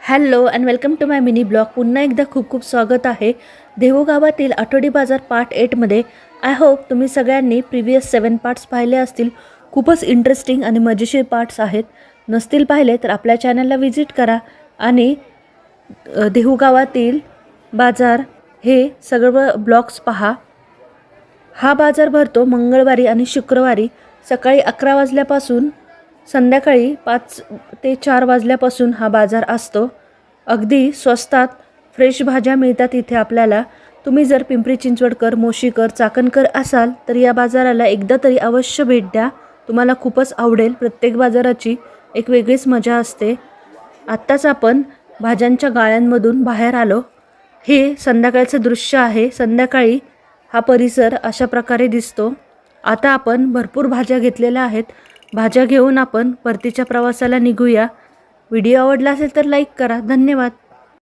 Hello and welcome to my mini blog. पुन्हा एकदा खूप खूप स्वागत आहे देहू गावातील आठवडी बाजार पार्ट 8मध्ये. आय होप तुम्ही सगळ्यांनी प्रिव्हियस 7 पार्ट्स पाहिले असतील. खूपच इंटरेस्टिंग आणि मजेशीर पार्ट्स आहेत. नसतील पाहिले तर आपल्या चॅनलला व्हिजिट करा आणि देहू गावातील बाजार हे सगळं ब्लॉग्स पहा. हा बाजार भरतो मंगळवारी आणि शुक्रवारी सकाळी 11 वाजल्यापासून संध्याकाळी 5 ते 4 वाजल्यापासून हा बाजार असतो. अगदी स्वस्तात फ्रेश भाज्या मिळतात इथे आपल्याला. तुम्ही जर पिंपरी चिंचवडकर, मोशीकर, चाकणकर असाल तर या बाजाराला एकदा तरी अवश्य भेट द्या. तुम्हाला खूपच आवडेल. प्रत्येक बाजाराची एक वेगळीच मजा असते. आत्ताच आपण भाज्यांच्या गाळ्यांमधून बाहेर आलो. हे संध्याकाळचं दृश्य आहे. संध्याकाळी हा परिसर अशा प्रकारे दिसतो. आता आपण भरपूर भाज्या घेतलेल्या आहेत. भाज्या घेऊन आपण परतीच्या प्रवासाला निघूया. व्हिडिओ आवडला असेल तर लाईक करा. धन्यवाद.